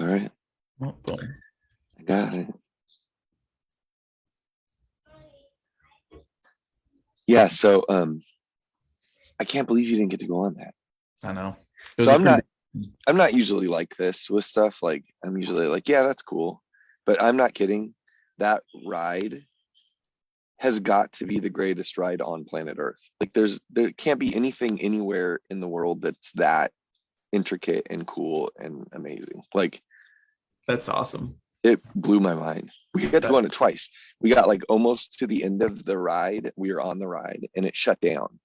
All right. Oh, boom. I got it. Yeah. So, I can't believe you didn't get to go on that. I know. It was So a pretty I'm not usually like this with stuff. Like I'm usually like, yeah, that's cool. But I'm not kidding. That ride has got to be the greatest ride on planet Earth. Like there can't be anything anywhere in the world that's that intricate and cool and amazing. Like That's awesome. it blew my mind. We got to That go on it twice. We got like almost to the end of the ride. We were on the ride and it shut down.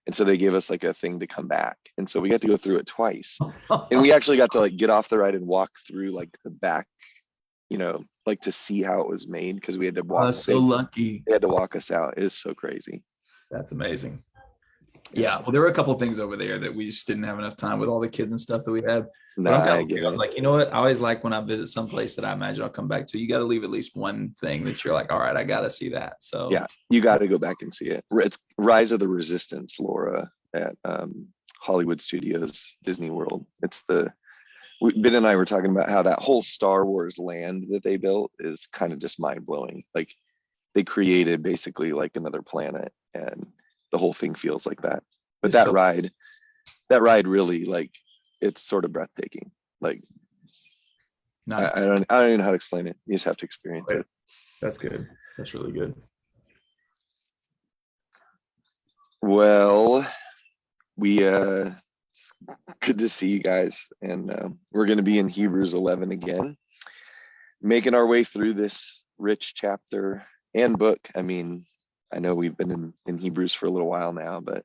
And so they gave us like a thing to come back. And so we got to go through it twice. And we actually got to like get off the ride and walk through like the back, like to see how it was made because we had to Oh, walk. that's so lucky. They had to walk us out. It is so crazy. That's amazing. Yeah. Yeah, well, there were a couple of things over there that we just didn't have enough time with all the kids and stuff that we had. But Nah, I'm kind I of get I was it. like, you know what? I always like when I visit some place that I imagine I'll come back to. You got to leave at least one thing that you're like, all right, I got to see that. So Yeah, you got to go back and see it. It's Rise of the Resistance, Laura, at Hollywood Studios, Disney World. Ben and I were talking about how that whole Star Wars land that they built is kind of just mind blowing. Like they created basically like another planet, and the whole thing feels like that. But it's so that ride really like it's sort of breathtaking. Like nice. I don't even know how to explain it. You just have to experience it. That's good. That's really good. Well, we it's good to see you guys, and we're going to be in Hebrews 11 again, making our way through this rich chapter and book. I mean, I know we've been in Hebrews for a little while now, but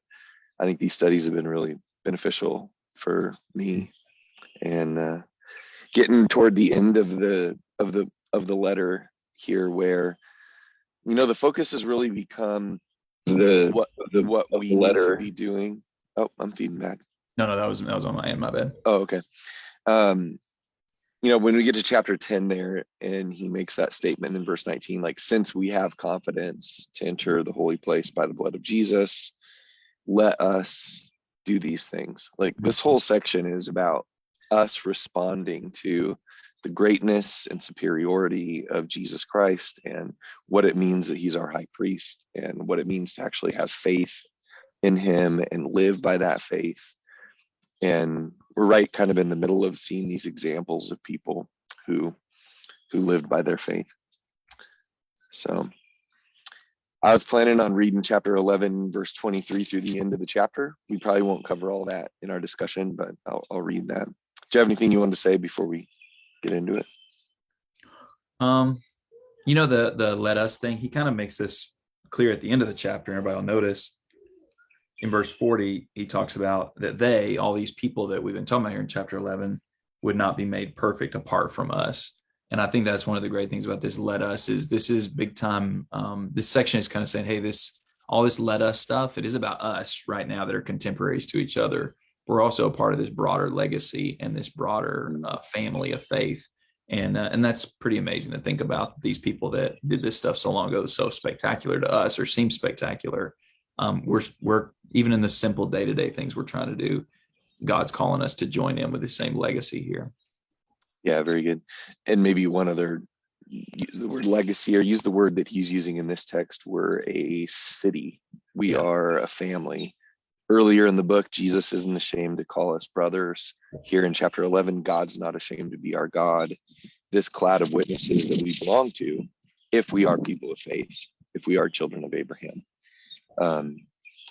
I think these studies have been really beneficial for me, and getting toward the end of the letter here, where the focus has really become The what we need to be doing. Oh, I'm feeding back. No, that was on my end. My bad. Oh, okay. Um, when we get to chapter 10 there, and he makes that statement in verse 19, like, since we have confidence to enter the holy place by the blood of Jesus, let us do these things. Like this whole section is about us responding to the greatness and superiority of Jesus Christ and what it means that he's our high priest and what it means to actually have faith in him and live by that faith. And we're right kind of in the middle of seeing these examples of people who lived by their faith. So I was planning on reading chapter 11, verse 23 through the end of the chapter. We probably won't cover all that in our discussion, but I'll read that. Do you have anything you want to say before we get into it? The let us thing, he kind of makes this clear at the end of the chapter. Everybody will notice in verse 40, he talks about that all these people that we've been talking about here in chapter 11, would not be made perfect apart from us. And I think that's one of the great things about this let us is this is big time. This section is kind of saying, hey, all this let us stuff, it is about us right now that are contemporaries to each other. We're also a part of this broader legacy and this broader family of faith. And that's pretty amazing to think about. These people that did this stuff so long ago, so spectacular to us or seem spectacular. We're even in the simple day-to-day things we're trying to do, God's calling us to join in with the same legacy here. Yeah, very good. And maybe one other, use the word legacy or use the word that he's using in this text. We're a city. We are a family. Earlier in the book, Jesus isn't ashamed to call us brothers. Here in chapter 11, God's not ashamed to be our God. This cloud of witnesses that we belong to, if we are people of faith, if we are children of Abraham.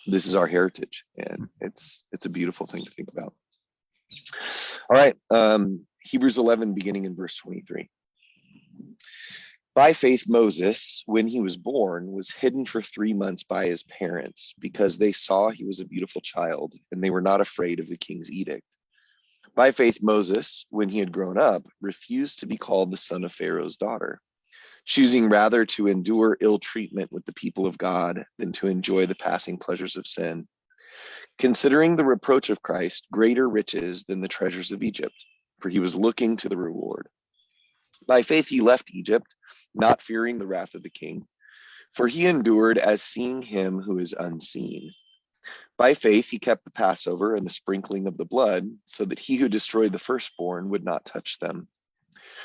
This is our heritage, and it's a beautiful thing to think about. All right, Hebrews 11, beginning in verse 23. By faith, Moses, when he was born, was hidden for 3 months by his parents because they saw he was a beautiful child, and they were not afraid of the king's edict. By faith, Moses, when he had grown up, refused to be called the son of Pharaoh's daughter, choosing rather to endure ill treatment with the people of God than to enjoy the passing pleasures of sin, considering the reproach of Christ greater riches than the treasures of Egypt, for he was looking to the reward. By faith he left Egypt, not fearing the wrath of the king, for he endured as seeing him who is unseen. By faith he kept the Passover and the sprinkling of the blood, so that he who destroyed the firstborn would not touch them.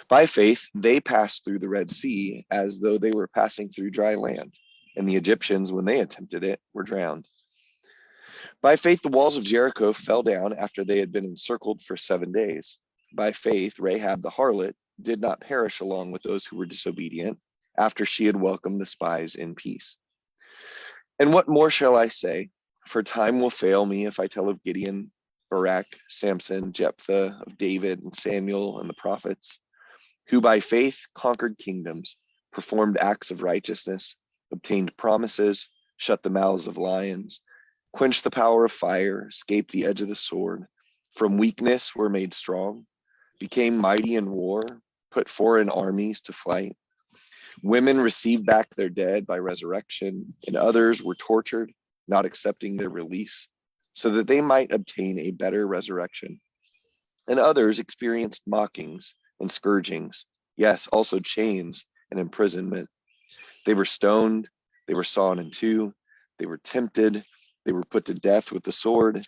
By faith, they passed through the Red Sea as though they were passing through dry land, and the Egyptians, when they attempted it, were drowned. By faith, the walls of Jericho fell down after they had been encircled for 7 days. By faith, Rahab the harlot did not perish along with those who were disobedient after she had welcomed the spies in peace. And what more shall I say? For time will fail me if I tell of Gideon, Barak, Samson, Jephthah, of David and Samuel and the prophets, who by faith conquered kingdoms, performed acts of righteousness, obtained promises, shut the mouths of lions, quenched the power of fire, escaped the edge of the sword, from weakness were made strong, became mighty in war, put foreign armies to flight. Women received back their dead by resurrection, and others were tortured, not accepting their release, so that they might obtain a better resurrection. And others experienced mockings and scourgings, yes, also chains and imprisonment. They were stoned, they were sawn in two, they were tempted, they were put to death with the sword.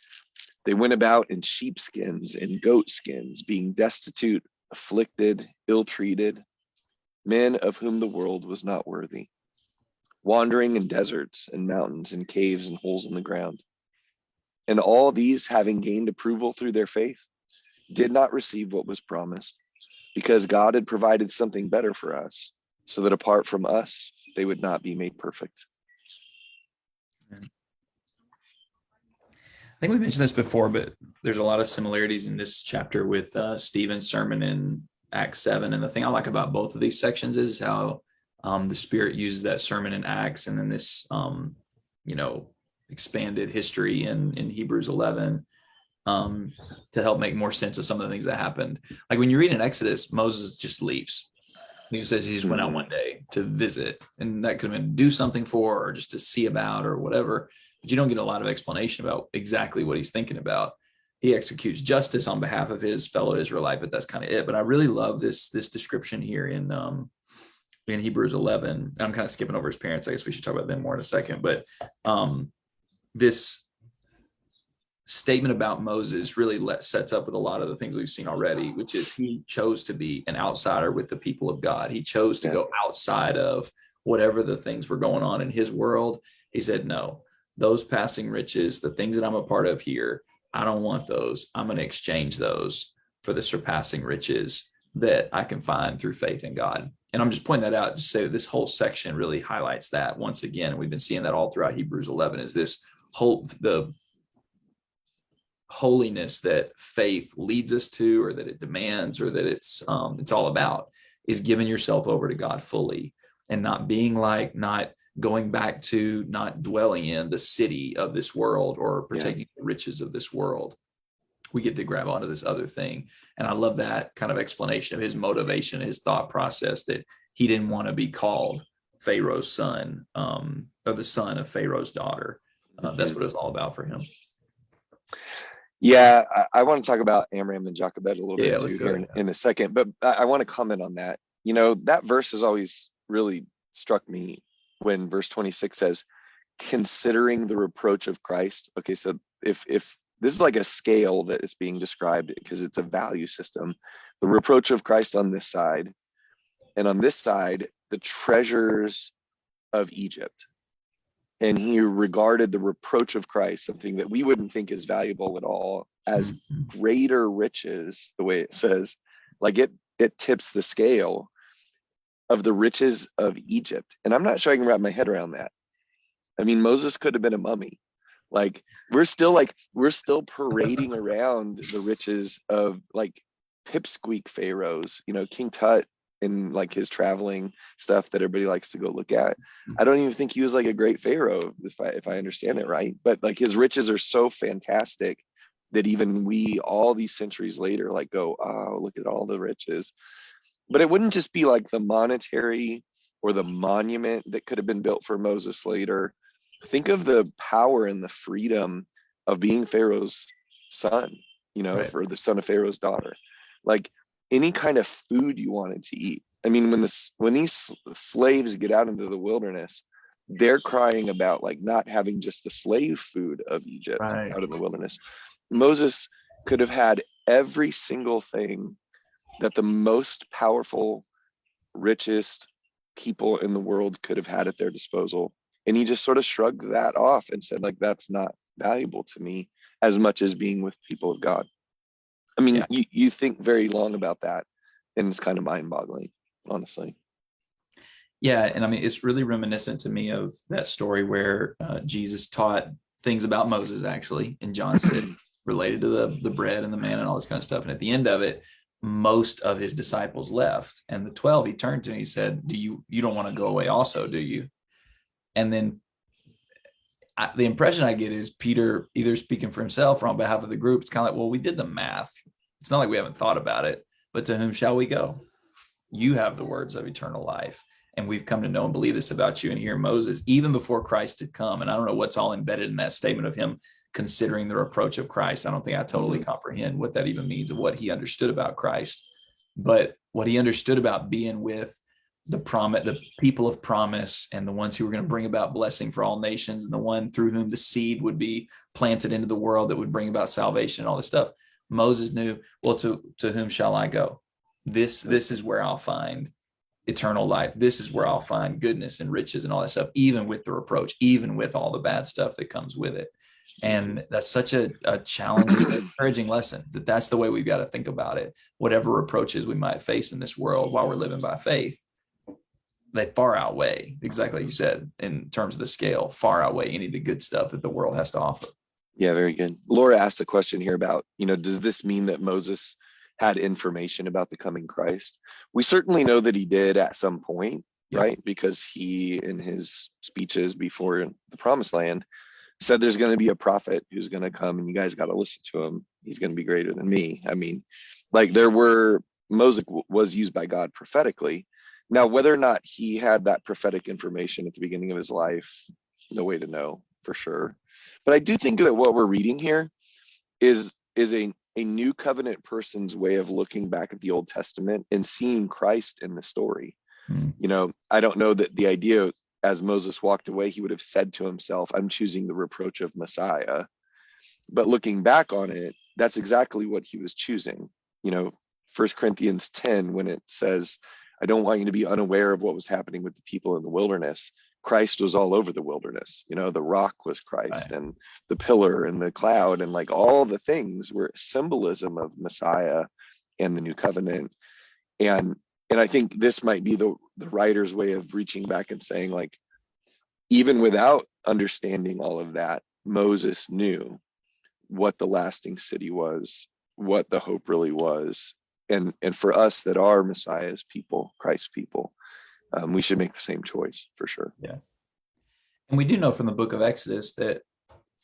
They went about in sheepskins and goat skins, being destitute, afflicted, ill-treated, men of whom the world was not worthy, wandering in deserts and mountains and caves and holes in the ground. And all these, having gained approval through their faith, did not receive what was promised, because God had provided something better for us, so that apart from us, they would not be made perfect. I think we mentioned this before, but there's a lot of similarities in this chapter with Stephen's sermon in Acts 7. And the thing I like about both of these sections is how the Spirit uses that sermon in Acts and then this, expanded history in Hebrews 11 to help make more sense of some of the things that happened. Like when you read in Exodus, Moses just leaves. He says he just went out one day to visit, and that could have been to do something for, or just to see about, or whatever. But you don't get a lot of explanation about exactly what he's thinking about. He executes justice on behalf of his fellow Israelite, but that's kind of it. But I really love this description here in Hebrews 11. I'm kind of skipping over his parents. I guess we should talk about them more in a second. But this statement about Moses really sets up with a lot of the things we've seen already, which is he chose to be an outsider with the people of God. He chose to go outside of whatever the things were going on in his world. He said, no, those passing riches, the things that I'm a part of here, I don't want those. I'm going to exchange those for the surpassing riches that I can find through faith in God. And I'm just pointing that out to say that this whole section really highlights that once again. And we've been seeing that all throughout Hebrews 11 is this the holiness that faith leads us to, or that it demands, or that it's all about, is giving yourself over to God fully and not being like, not going back to, not dwelling in the city of this world or partaking the riches of this world. We get to grab onto this other thing. And I love that kind of explanation of his motivation, his thought process, that he didn't want to be called Pharaoh's son, or the son of Pharaoh's daughter. That's what it was all about for him. Yeah, I want to talk about Amram and Jochebed a little bit too here in a second, but I want to comment on that. You know, that verse has always really struck me when verse 26 says, considering the reproach of Christ. Okay, so if this is like a scale that is being described because it's a value system, the reproach of Christ on this side, and on this side, the treasures of Egypt. And he regarded the reproach of Christ, something that we wouldn't think is valuable at all, as greater riches, the way it says, like it tips the scale of the riches of Egypt. And I'm not sure I can wrap my head around that. I mean, Moses could have been a mummy. Like we're still parading around the riches of like pipsqueak pharaohs, you know, King Tut and like his traveling stuff that everybody likes to go look at. I don't even think he was like a great pharaoh, if I understand it right. But like his riches are so fantastic that even we, all these centuries later, like go, oh, look at all the riches. But it wouldn't just be like the monetary or the monument that could have been built for Moses later. Think of the power and the freedom of being Pharaoh's son, you know, right, for the son of Pharaoh's daughter. Like any kind of food you wanted to eat. I mean, when these slaves get out into the wilderness, they're crying about like not having just the slave food of Egypt out in the wilderness. Moses could have had every single thing that the most powerful, richest people in the world could have had at their disposal. And he just sort of shrugged that off and said, like, that's not valuable to me as much as being with people of God. I mean, Yeah. you think very long about that, and it's kind of mind boggling, honestly. Yeah, and I mean, it's really reminiscent to me of that story where Jesus taught things about Moses, actually, in John 6, related to the bread and the man and all this kind of stuff. And at the end of it, most of his disciples left, and the 12 he turned to and he said, "Do you don't want to go away also, do you?" And then the impression I get is Peter either speaking for himself or on behalf of the group. It's kind of like, well, we did the math. It's not like we haven't thought about it, but to whom shall we go? You have the words of eternal life. And we've come to know and believe this about you. And here Moses, even before Christ had come, and I don't know what's all embedded in that statement of him considering the reproach of Christ. I don't think I totally comprehend what that even means of what he understood about Christ. But what he understood about being with the people of promise, and the ones who were going to bring about blessing for all nations, and the one through whom the seed would be planted into the world that would bring about salvation and all this stuff. Moses knew, well, to whom shall I go? This is where I'll find eternal life. This is where I'll find goodness and riches and all that stuff, even with the reproach, even with all the bad stuff that comes with it. And that's such a challenging, encouraging lesson, that's the way we've got to think about it. Whatever reproaches we might face in this world while we're living by faith, they far outweigh, exactly like you said, in terms of the scale, far outweigh any of the good stuff that the world has to offer. Yeah, very good. Laura asked a question here about, does this mean that Moses had information about the coming Christ? We certainly know that he did at some point, Yeah. right? Because he, in his speeches before the promised land, said there's going to be a prophet who's going to come and you guys got to listen to him. He's going to be greater than me. I mean, like Moses was used by God prophetically. Now, whether or not he had that prophetic information at the beginning of his life, no way to know for sure. But I do think that what we're reading here is a new covenant person's way of looking back at the Old Testament and seeing Christ in the story. I don't know that the idea as Moses walked away, he would have said to himself, I'm choosing the reproach of Messiah. But looking back on it, that's exactly what he was choosing. 1 Corinthians 10, when it says, I don't want you to be unaware of what was happening with the people in the wilderness. Christ was all over the wilderness. The rock was Christ, right, and the pillar and the cloud, and like all the things were symbolism of Messiah and the new covenant. And I think this might be the writer's way of reaching back and saying, like, even without understanding all of that, Moses knew what the lasting city was, what the hope really was. And for us that are Messiah's people, Christ's people, we should make the same choice for sure. Yeah. And we do know from the book of Exodus that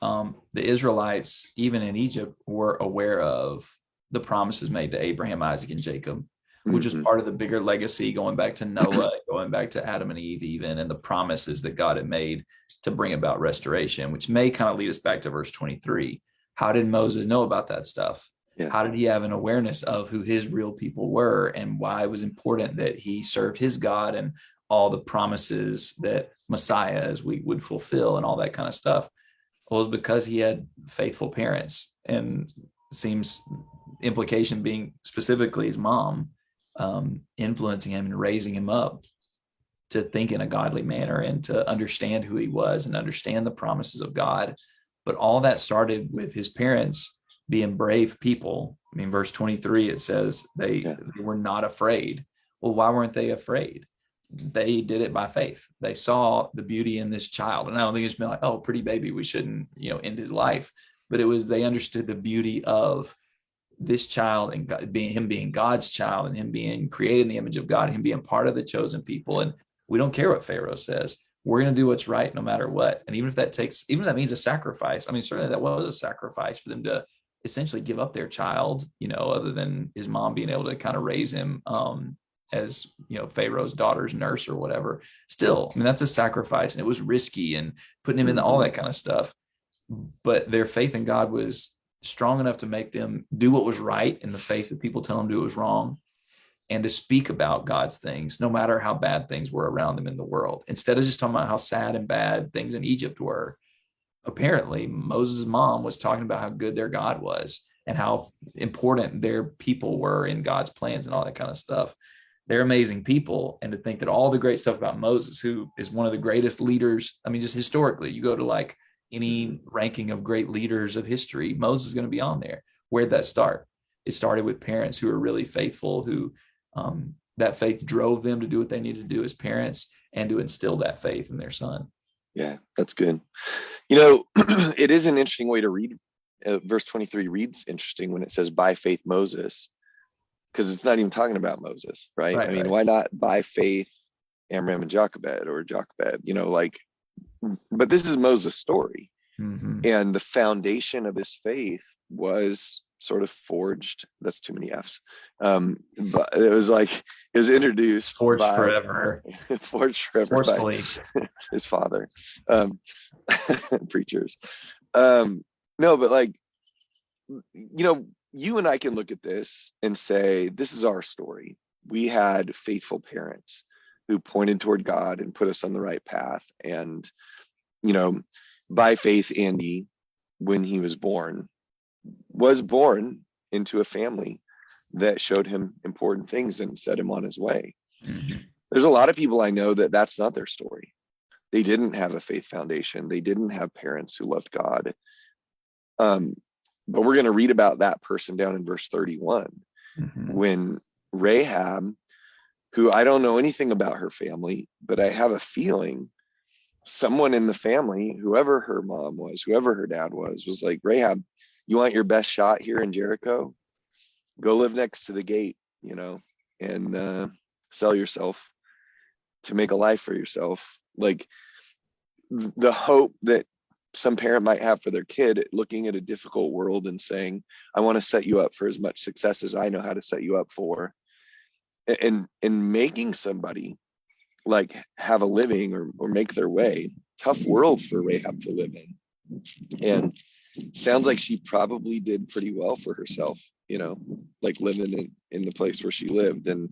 the Israelites, even in Egypt, were aware of the promises made to Abraham, Isaac, and Jacob, which is part of the bigger legacy going back to Noah, going back to Adam and Eve even, and the promises that God had made to bring about restoration, which may kind of lead us back to verse 23. How did Moses know about that stuff? Yeah. How did he have an awareness of who his real people were and why it was important that he served his God and all the promises that Messiah as we would fulfill and all that kind of stuff? Well, it was because he had faithful parents, and it seems implication being specifically his mom influencing him and raising him up to think in a godly manner and to understand who he was and understand the promises of God. But all that started with his parents being brave people. I mean, verse 23, it says they were not afraid. Well, why weren't they afraid? They did it by faith. They saw the beauty in this child. And I don't think it's been like, oh, pretty baby, we shouldn't, end his life. But it was, they understood the beauty of this child and God, him being God's child and him being created in the image of God, and him being part of the chosen people. And we don't care what Pharaoh says. We're going to do what's right no matter what. And even if that means a sacrifice, I mean, certainly that was a sacrifice for them to essentially give up their child, other than his mom being able to kind of raise him as, Pharaoh's daughter's nurse or whatever. Still, I mean, that's a sacrifice, and it was risky and putting him in all that kind of stuff. But their faith in God was strong enough to make them do what was right in the faith that people tell them to do was wrong, and to speak about God's things, no matter how bad things were around them in the world. Instead of just talking about how sad and bad things in Egypt were, apparently Moses' mom was talking about how good their God was and how important their people were in God's plans and all that kind of stuff. They're amazing people. And to think that all the great stuff about Moses, who is one of the greatest leaders, I mean, just historically, you go to like any ranking of great leaders of history, Moses is going to be on there. Where'd that start? It started with parents who are really faithful, who that faith drove them to do what they needed to do as parents and to instill that faith in their son. Yeah, that's good. You know, it is an interesting way to read. Verse 23 reads interesting when it says by faith Moses, because it's not even talking about Moses, right? I mean, why not by faith Amram and Jochebed or Jochebed, you know, like, but this is Moses' story. And the foundation of his faith was sort of forged. That's too many F's. But it was introduced forged by, forever. Forged forever Forcefully. by his father. Preachers. No, but like, you know, you and I can look at this and say, this is our story. We had faithful parents who pointed toward God and put us on the right path. And, you know, by faith, Andy, when he was born into a family that showed him important things and set him on his way. There's a lot of people I know that that's not their story. They didn't have a faith foundation. They didn't have parents who loved God. But we're going to read about that person down in verse 31, when Rahab, who I don't know anything about her family, but I have a feeling someone in the family, whoever her mom was, whoever her dad was like, Rahab, you want your best shot here in Jericho? Go live next to the gate, you know, and sell yourself to make a life for yourself. Like the hope that some parent might have for their kid looking at a difficult world and saying, I want to set you up for as much success as I know how to set you up for. And making somebody like have a living or make their way. Tough world for Rahab to live in. And sounds like she probably did pretty well for herself, you know, like living in the place where she lived and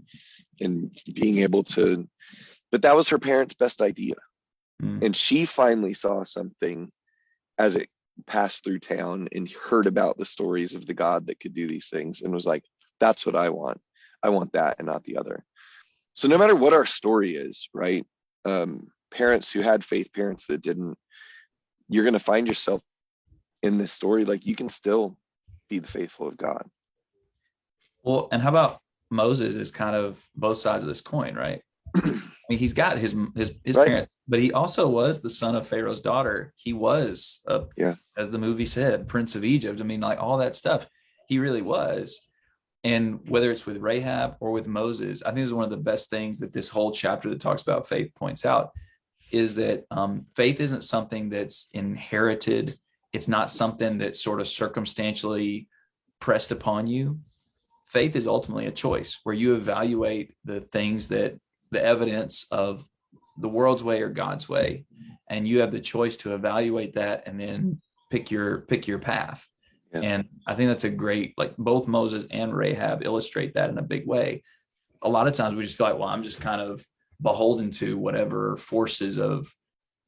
being able to, but that was her parents' best idea. And she finally saw something as it passed through town and heard about the stories of the God that could do these things and was like, that's what I want. I want that and not the other. So no matter what our story is, right? Parents who had faith, parents that didn't, you're going to find yourself in this story. Like you can still be the faithful of God. Well, and how about Moses is kind of both sides of this coin, right? I mean, he's got his right. Parents, but he also was the son of Pharaoh's daughter. He was, as the movie said, Prince of Egypt. I mean, like all that stuff, he really was. And whether it's with Rahab or with Moses, I think this is one of the best things that this whole chapter that talks about faith points out, is that faith isn't something that's inherited. It's not something that's sort of circumstantially pressed upon you. Faith is ultimately a choice where you evaluate the things that the evidence of the world's way or God's way, and you have the choice to evaluate that and then pick your path. Yeah. And I think that's a great, like both Moses and Rahab illustrate that in a big way. A lot of times we just feel like, well, I'm just kind of beholden to whatever forces of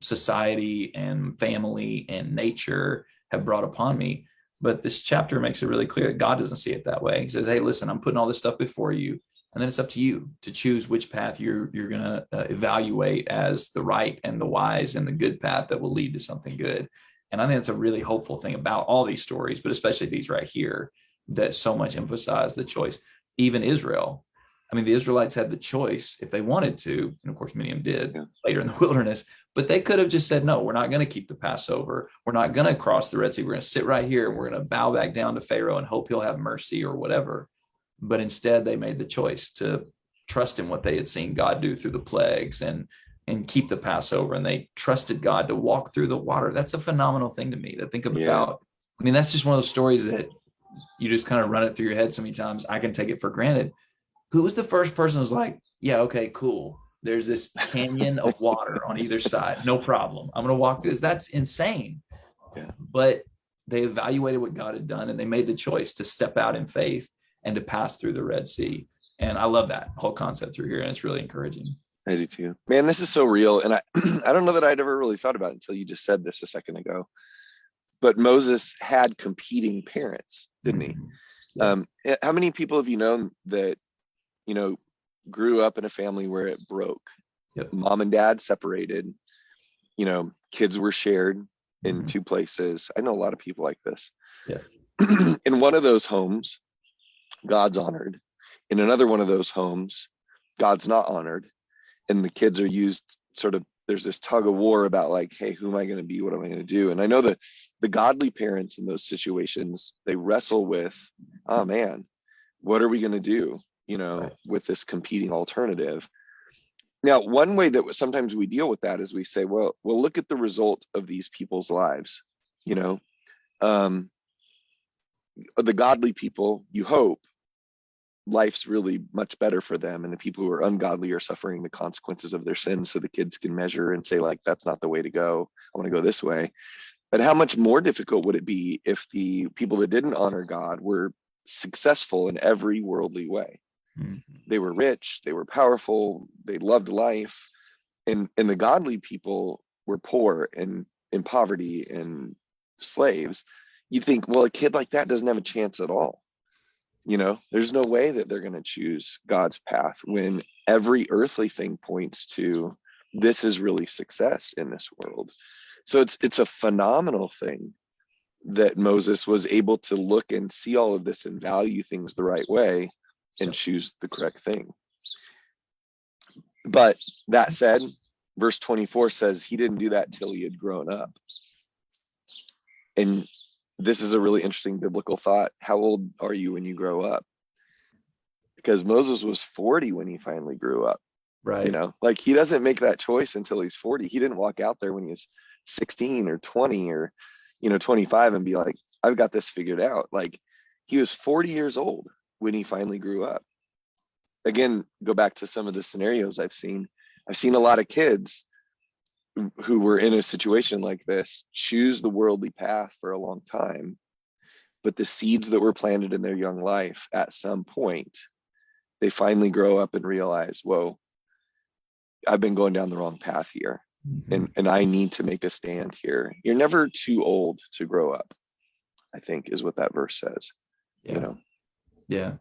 society and family and nature have brought upon me. But this chapter makes it really clear that God doesn't see it that way. He says, hey, listen, I'm putting all this stuff before you. And then it's up to you to choose which path you're going to evaluate as the right and the wise and the good path that will lead to something good. And I think that's a really hopeful thing about all these stories, but especially these right here, that so much emphasize the choice. Even Israel. I mean, the Israelites had the choice if they wanted to, and of course, many of them did later in the wilderness, but they could have just said, no, we're not going to keep the Passover. We're not going to cross the Red Sea. We're going to sit right here and we're going to bow back down to Pharaoh and hope he'll have mercy or whatever. But instead, they made the choice to trust in what they had seen God do through the plagues and keep the Passover. And they trusted God to walk through the water. That's a phenomenal thing to me to think about. Yeah. I mean, that's just one of those stories that you just kind of run it through your head so many times. I can take it for granted. Who was the first person who was like, yeah, okay, cool. There's this canyon of water on either side. No problem. I'm going to walk through this. That's insane. Yeah. But they evaluated what God had done and they made the choice to step out in faith and to pass through the Red Sea. And I love that whole concept through here. And it's really encouraging. I do too. Man, this is so real. And I don't know that I'd ever really thought about it until you just said this a second ago. but Moses had competing parents, didn't he? Yeah. How many people have you known that, you know, grew up in a family where it broke? Yep. Mom and dad separated, you know, kids were shared in Mhm. two places. I know a lot of people like this. Yeah. In one of those homes, God's honored. In another one of those homes, God's not honored. And the kids are used sort of, there's this tug of war about like, hey, who am I going to be? What am I going to do? And I know that the godly parents in those situations, they wrestle with, oh man, what are we going to do, you know, Right. with this competing alternative? Now, one way that sometimes we deal with that is we say, well, look at the result of these people's lives. You know, um, the godly people, you hope life's really much better for them, and the people who are ungodly are suffering the consequences of their sins. So the kids can measure and say, like, that's not the way to go. I want to go this way. But how much more difficult would it be if the people that didn't honor God were successful in every worldly way? Mhm. They were rich, they were powerful, they loved life, and the godly people were poor and in poverty and slaves. You'd think, well, a kid like that doesn't have a chance at all. You know, there's no way that they're going to choose God's path when every earthly thing points to this is really success in this world. So it's a phenomenal thing that Moses was able to look and see all of this and value things the right way and Yep. choose the correct thing. But that said, verse 24 says he didn't do that till he had grown up. And this is a really interesting biblical thought. How old are you when you grow up? Because Moses was 40 when he finally grew up. You Right. know, like he doesn't make that choice until he's 40. He didn't walk out there when he was 16 or 20 or, you know, 25 and be like, I've got this figured out. Like he was 40 years old when he finally grew up. Again, go back to some of the scenarios I've seen. I've seen a lot of kids who were in a situation like this choose the worldly path for a long time, but the seeds that were planted in their young life, at some point they finally grow up and realize, whoa, I've been going down the wrong path here, Mhm. and I need to make a stand here. You're never too old to grow up, I think, is what that verse says. You Yeah. know. Yeah.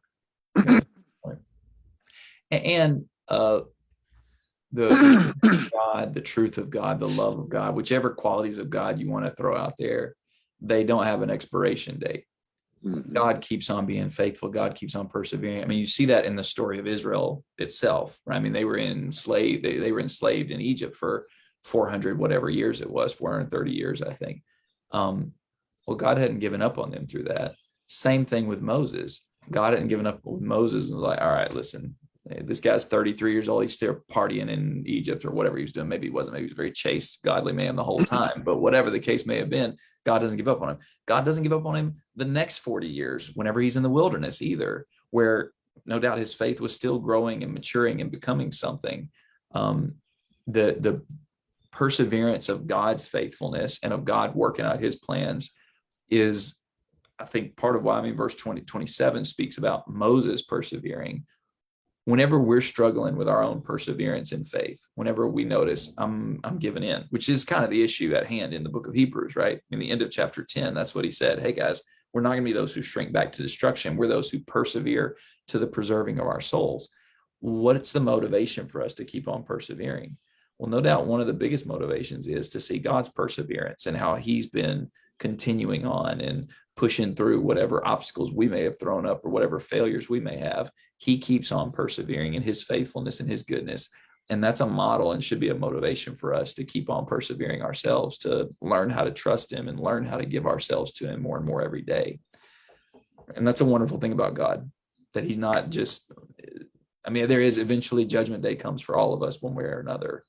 Yeah. That's a good point. And the God, the truth of God, the love of God, whichever qualities of God you want to throw out there, they don't have an expiration date. Mhm. God keeps on being faithful. God keeps on persevering. I mean, you see that in the story of Israel itself, right? I mean, they were enslaved. They were enslaved in Egypt for 400 whatever years it was, 430 years, I think. Well, God hadn't given up on them through that. Same thing with Moses. God hadn't given up with Moses and was like, all right, listen, this guy's 33 years old. He's still partying in Egypt or whatever he was doing. Maybe he wasn't. Maybe he was a very chaste, godly man the whole time. But whatever the case may have been, God doesn't give up on him. God doesn't give up on him the next 40 years whenever he's in the wilderness either, where no doubt his faith was still growing and maturing and becoming something. The perseverance of God's faithfulness and of God working out his plans is, I think, part of why, I mean, verse 27 speaks about Moses persevering. Whenever we're struggling with our own perseverance in faith, whenever we notice I'm giving in, which is kind of the issue at hand in the book of Hebrews, right? In the end of chapter 10, that's what he said. Hey guys, we're not going to be those who shrink back to destruction. We're those who persevere to the preserving of our souls. What's the motivation for us to keep on persevering? Well, no doubt one of the biggest motivations is to see God's perseverance and how he's been continuing on and pushing through whatever obstacles we may have thrown up or whatever failures we may have. He keeps on persevering in his faithfulness and his goodness. And that's a model and should be a motivation for us to keep on persevering ourselves, to learn how to trust him and learn how to give ourselves to him more and more every day. And that's a wonderful thing about God, that he's not just, I mean, there is eventually judgment day comes for all of us one way or another,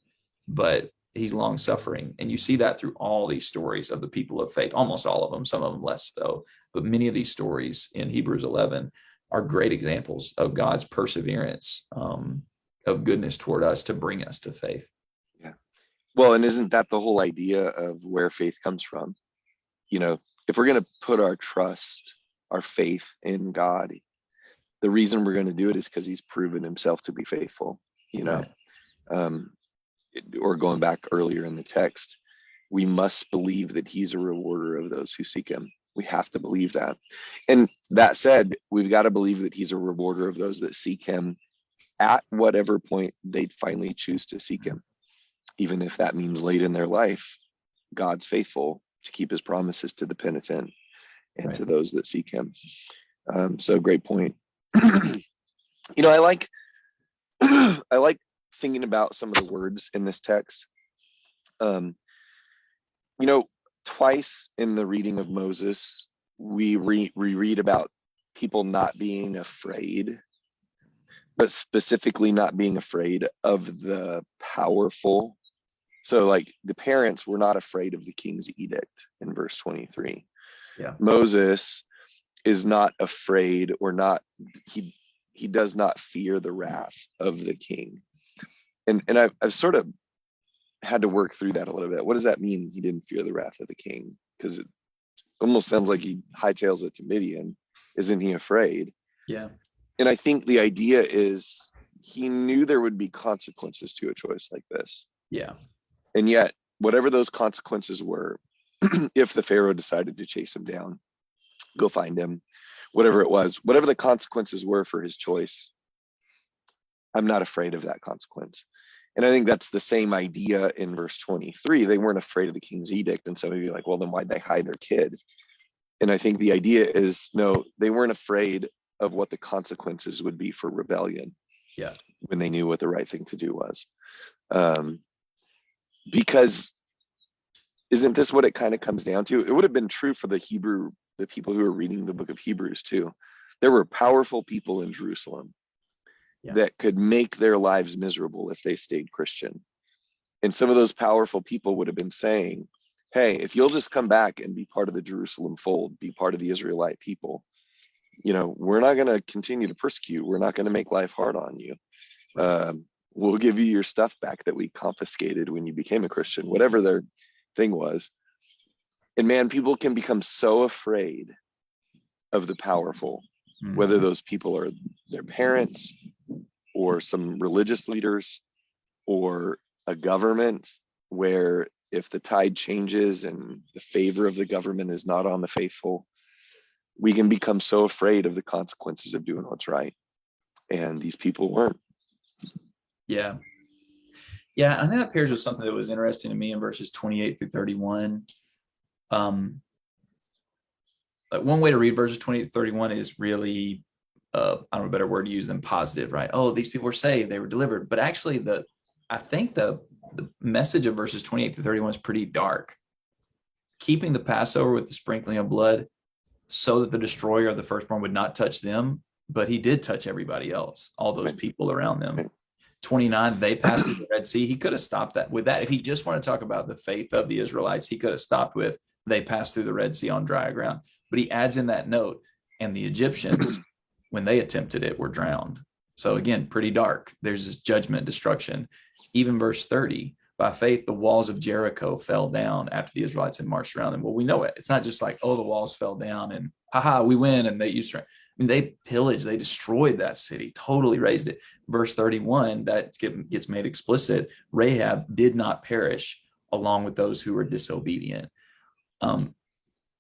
but he's long suffering. And you see that through all these stories of the people of faith, almost all of them, some of them less so, but many of these stories in Hebrews 11 are great examples of God's perseverance, of goodness toward us to bring us to faith. Yeah. Well, and isn't that the whole idea of where faith comes from? You know, if we're going to put our trust, our faith in God, the reason we're going to do it is because he's proven himself to be faithful, you know. Right. Or going back earlier in the text, we must believe that he's a rewarder of those who seek him. We have to believe that. And that said, we've got to believe that he's a rewarder of those that seek him at whatever point they finally choose to seek him. Even if that means late in their life, God's faithful to keep his promises to the penitent and Right. to those that seek him. So great point. I like I like thinking about some of the words in this text. Twice in the reading of Moses, we read about people not being afraid, but specifically not being afraid of the powerful. So like the parents were not afraid of the king's edict in verse 23. Yeah. Moses is not afraid, or not, he does not fear the wrath of the king. And I've sort of had to work through that a little bit. What does that mean, he didn't fear the wrath of the king? Because it almost sounds like he hightails it to Midian. Isn't he afraid? Yeah. And I think the idea is he knew there would be consequences to a choice like this. Yeah. And yet, whatever those consequences were, if the Pharaoh decided to chase him down, go find him, whatever it was, whatever the consequences were for his choice, I'm not afraid of that consequence. And I think that's the same idea in verse 23. They weren't afraid of the king's edict. And so maybe like, well, then why'd they hide their kid? And I think the idea is, no, they weren't afraid of what the consequences would be for rebellion. Yeah. When they knew what the right thing to do was. Because isn't this what it kind of comes down to? It would have been true for the people who were reading the book of Hebrews too. There were powerful people in Jerusalem that could make their lives miserable if they stayed Christian. And some of those powerful people would have been saying, hey, if you'll just come back and be part of the Jerusalem fold, be part of the Israelite people, we're not going to continue to persecute. We're not going to make life hard on you. We'll give you your stuff back that we confiscated when you became a Christian, whatever their thing was. And man, people can become so afraid of the powerful, whether those people are their parents or some religious leaders or a government, where if the tide changes and the favor of the government is not on the faithful, we can become so afraid of the consequences of doing what's right. And these people weren't. Yeah. Yeah. I think that pairs with something that was interesting to me in verses 28 through 31. One way to read verses 28 to 31 is really, I don't know a better word to use than positive, right? Oh, these people were saved, they were delivered. But actually, I think the message of verses 28 to 31 is pretty dark. Keeping the Passover with the sprinkling of blood so that the destroyer of the firstborn would not touch them, but he did touch everybody else, all those people around them. 29, they passed through the Red Sea. He could have stopped that with that. If he just wanted to talk about the faith of the Israelites, he could have stopped with, they passed through the Red Sea on dry ground. But he adds in that note, and the Egyptians, when they attempted it, were drowned. So again, pretty dark. There's this judgment, destruction. Even verse 30, by faith, the walls of Jericho fell down after the Israelites had marched around them. Well, we know it. It's not just like, oh, the walls fell down and haha, we win. And they used strength. I mean, they pillaged, they destroyed that city, totally razed it. Verse 31, that gets made explicit. Rahab did not perish along with those who were disobedient.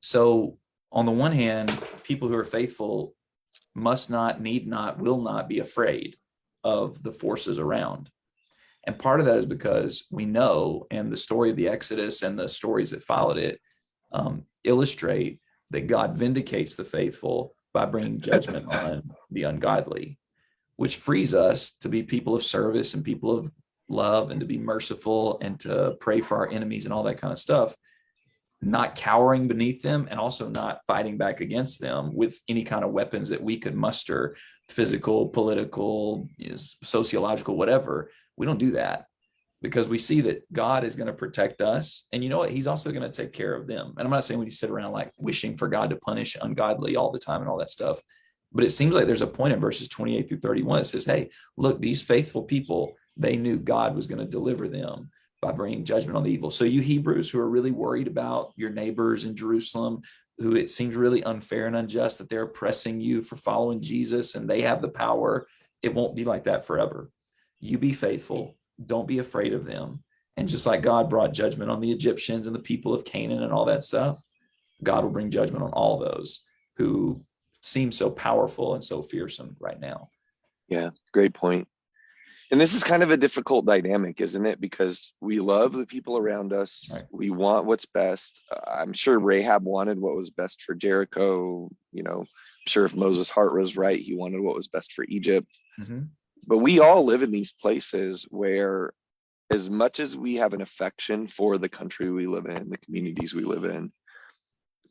So on the one hand, people who are faithful must not, need not, will not be afraid of the forces around. And part of that is because we know, and the story of the Exodus and the stories that followed it illustrate that God vindicates the faithful by bringing judgment on the ungodly, which frees us to be people of service and people of love and to be merciful and to pray for our enemies and all that kind of stuff, not cowering beneath them and also not fighting back against them with any kind of weapons that we could muster, physical, political, sociological, whatever. We don't do that because we see that God is going to protect us. And you know what? He's also going to take care of them. And I'm not saying we sit around like wishing for God to punish ungodly all the time and all that stuff. But it seems like there's a point in verses 28 through 31 that says, hey, look, these faithful people, they knew God was going to deliver them by bringing judgment on the evil. So you Hebrews who are really worried about your neighbors in Jerusalem, who it seems really unfair and unjust that they're oppressing you for following Jesus and they have the power, it won't be like that forever. You be faithful. Don't be afraid of them. And just like God brought judgment on the Egyptians and the people of Canaan and all that stuff, God will bring judgment on all those who seem so powerful and so fearsome right now. Yeah, great point. And this is kind of a difficult dynamic, isn't it? Because we love the people around us. Right. We want what's best. I'm sure Rahab wanted what was best for Jericho. I'm sure if Moses' heart was right, he wanted what was best for Egypt. Mm-hmm. But we all live in these places where, as much as we have an affection for the country we live in, the communities we live in,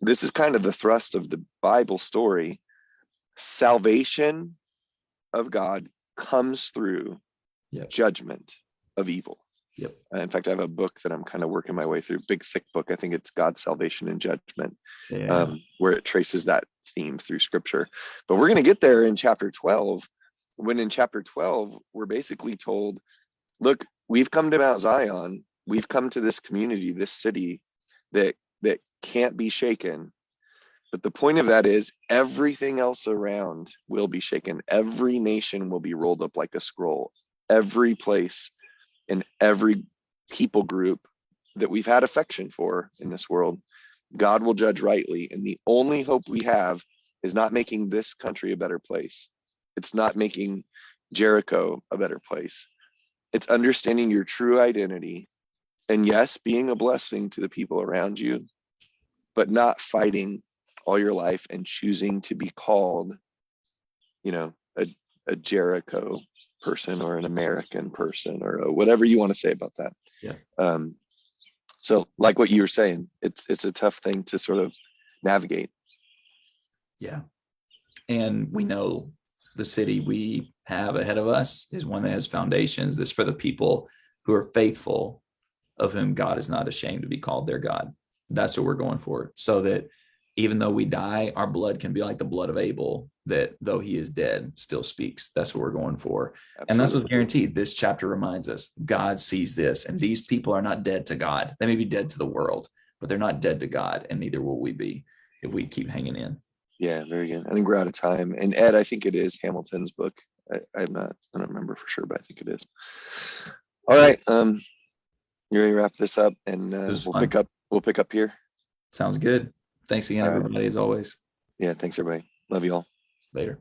this is kind of the thrust of the Bible story. Salvation of God comes through judgment of evil. Yep. In fact, I have a book that I'm kind of working my way through, big thick book. I think it's God's Salvation and Judgment, where it traces that theme through scripture. But we're going to get there in chapter 12, when in chapter 12, we're basically told, look, we've come to Mount Zion. We've come to this community, this city that can't be shaken. But the point of that is everything else around will be shaken. Every nation will be rolled up like a scroll. Every place and every people group that we've had affection for in this world, God will judge rightly. And the only hope we have is not making this country a better place. It's not making Jericho a better place. It's understanding your true identity. And yes, being a blessing to the people around you, but not fighting all your life and choosing to be called, a Jericho person or an American person or whatever you want to say about that. Yeah. So like what you were saying, it's a tough thing to sort of navigate. Yeah. And we know the city we have ahead of us is one that has foundations. This for the people who are faithful, of whom God is not ashamed to be called their God. That's what we're going for. So that even though we die, our blood can be like the blood of Abel, that though he is dead, still speaks. That's what we're going for. Absolutely. And that's what's guaranteed. This chapter reminds us God sees this, and these people are not dead to God. They may be dead to the world, but they're not dead to God, and neither will we be if we keep hanging in. Yeah, very good. I think we're out of time. And Ed, I think it is Hamilton's book. I don't remember for sure, but I think it is. All right. You ready to wrap this up, and we'll pick up here. Sounds good. Thanks again, everybody, as always. Yeah, thanks everybody. Love you all. Later.